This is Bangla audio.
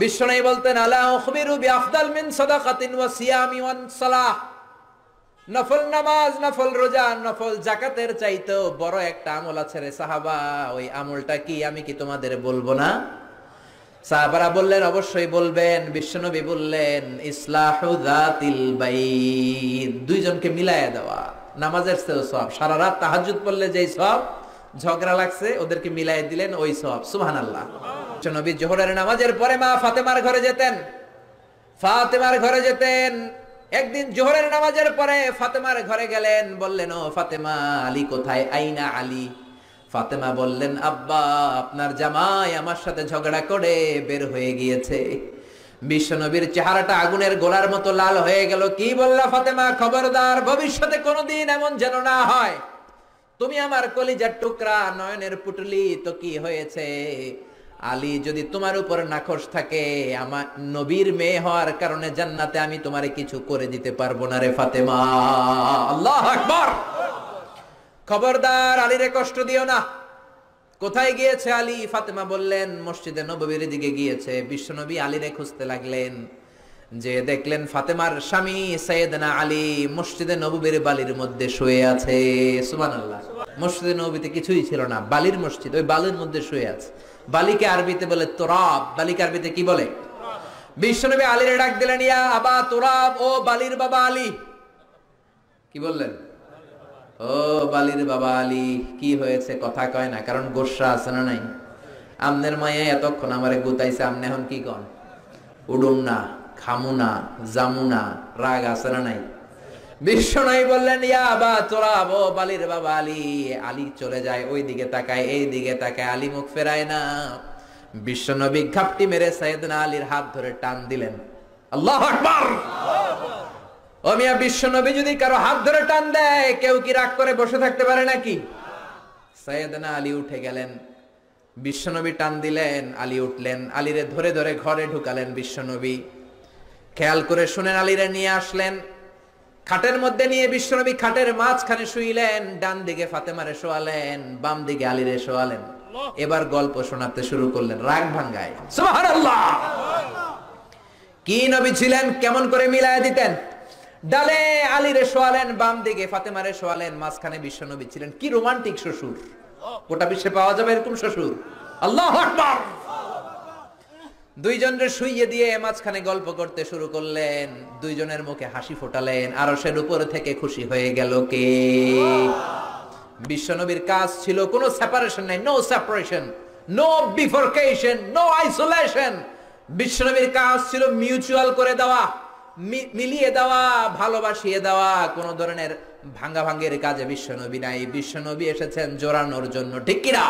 বিশ্বনবী বলতেন আলা উখবিরু বিআফদাল মিন সাদাকাতিন ওয়া সিয়ামি ওয়া সালাহ, নফল নামাজ, নফল রোজা, নফল যাকাতের চাইতেও বড় একটা আমল আছে রে সাহাবা, ওই আমলটা কি আমি কি তোমাদের বলবো না? সাহাবারা বললেন অবশ্যই বলবেন। বিশ্বনবী বললেন ইসলাহু যাতিল বাইন, দুইজনকে মিলায়া দেওয়া। নামাজের চেয়েও সওয়াব, সারা রাত তাহাজ্জুদ পড়লে যেই সওয়াব, ঝগড়া লাগছে ওদেরকে মিলাইয়া দিলেন ওই সওয়াব। সুবহানাল্লাহ। বিশ্বনবী যোহরের নামাজের পরে মা ফাতেমার ঘরে যেতেন, ফাতেমার ঘরে যেতেন। একদিন জোহরের নামাজের পরে ফাতেমার ঘরে গেলেন, বললেন ও ফাতেমা, আলী কোথায়? আইনা আলী? ফাতেমা বললেন আব্বা, আপনার জামাই আমার সাথে ঝগড়া করে বের হয়ে গিয়েছে। বিশ্বনবীর চেহারাটা আগুনের গোলার মতো লাল হয়ে গেল। কি বললা ফাতেমা? খবরদার, ভবিষ্যতে কোনোদিন এমন যেন না হয়। তুমি আমার কলিজার টুকরা, নয়নের পুটলি, তো কি হয়েছে? আলী যদি তোমার উপর নাখোশ থাকে, আমার নবীর মেয়ে হওয়ার কারণে জান্নাতে আমি তোমারে কিছু করে দিতে পারবো না রে ফাতেমা। আল্লাহু আকবার। খবরদার, আলীরে কষ্ট দিও না। কোথায় গিয়েছে আলী? ফাতেমা বললেন মসজিদে নববীর দিকে গিয়েছে। বিশ্বনবী আলীরে খুঁজতে লাগলেন, যে দেখলেন ফাতেমার স্বামী সাইয়েদনা আলী মসজিদে নববীর বালির মধ্যে শুয়ে আছে। সুবহানাল্লাহ। মসজিদে নববীতে কিছুই ছিল না, বালির মসজিদ, ওই বালির মধ্যে শুয়ে আছে। বালিকে আরবিতে বলে তুরাব। বালিকে আরবিতে কি বলে? বিশ্বনবী আলীরে ডাক দিলেন, ইয়া আবা তুরাব, ও বালির বাবা আলী। কি বললেন? ও বালির বাবা আলী, কি হয়েছে? কথা কয় না, কারণ গোসা আছে না নাই? আমনের মায়ে এতক্ষণ আমারে গুতাইছে, আমনে এখন কি কন? উডুম না, খামু না, জামু না, রাগ আছে না নাই? বিশ্বনবী বললেন ইয়া আবা তুরাব, ও বালির বাবা আলী। আলী চলে যায়, ওই দিকে তাকায়, এই দিকে তাকায়, আলী মুখ ফেরায় না। বিশ্বনবী ঘাপটি মেরে সাইয়েদনা আলীর হাত ধরে টান দিলেন। আল্লাহু আকবার। ও মিয়া, বিশ্বনবী যদি কারো হাত ধরে টান দেয়, কেউ কি রাগ করে বসে থাকতে পারে নাকি? সাইয়েদনা আলী উঠে গেলেন, বিশ্বনবী টান দিলেন, আলী উঠলেন, আলীরে ধরে ধরে ঘরে ঢুকালেন বিশ্বনবী। খেয়াল করে শুনেন, আলীরে নিয়ে আসলেন, খাটের মধ্যে নিয়ে বিশ্বনবী খাটের মাঝখানে শুইলেন, ডান দিকে ফাতেমারে শোয়ালেন, বাম দিকে আলীরে শোয়ালেন। এবার গল্প শোনাতে শুরু করলেন, রাগ ভাঙ্গায়। সুবহানাল্লাহ। কি নবী ছিলেন, কেমন করে মিলায়া দিতেন। ডালে আলীরে শোয়ালেন, বাম দিকে ফাতেমারে শোয়ালেন, মাঝখানে বিশ্বনবী ছিলেন। কি রোমান্টিক শ্বশুর, গোটা বিশ্বে পাওয়া যাবে এরকম শ্বশুর। আল্লাহু আকবার। দুইজনের শুইয়ে দিয়ে মাঝখানে গল্প করতে শুরু করলেন, দুইজনের মুখে হাসি ফোটালেন। আরশের উপর থেকে খুশি হয়ে গেল কে? বিশ্বনবীর কাজ ছিল কোনো সেপারেশন নাই, no separation, no bifurcation, no isolation. বিশ্বনবীর কাজ ছিল মিউচুয়াল করে দেওয়া, মিলিয়ে দেওয়া, ভালোবাসিয়ে দেওয়া। কোন ধরনের ভাঙ্গাভাঙ্গের কাজে বিশ্বনবী নাই। বিশ্বনবী এসেছেন জোড়ানোর জন্য, ঠিক কিনা?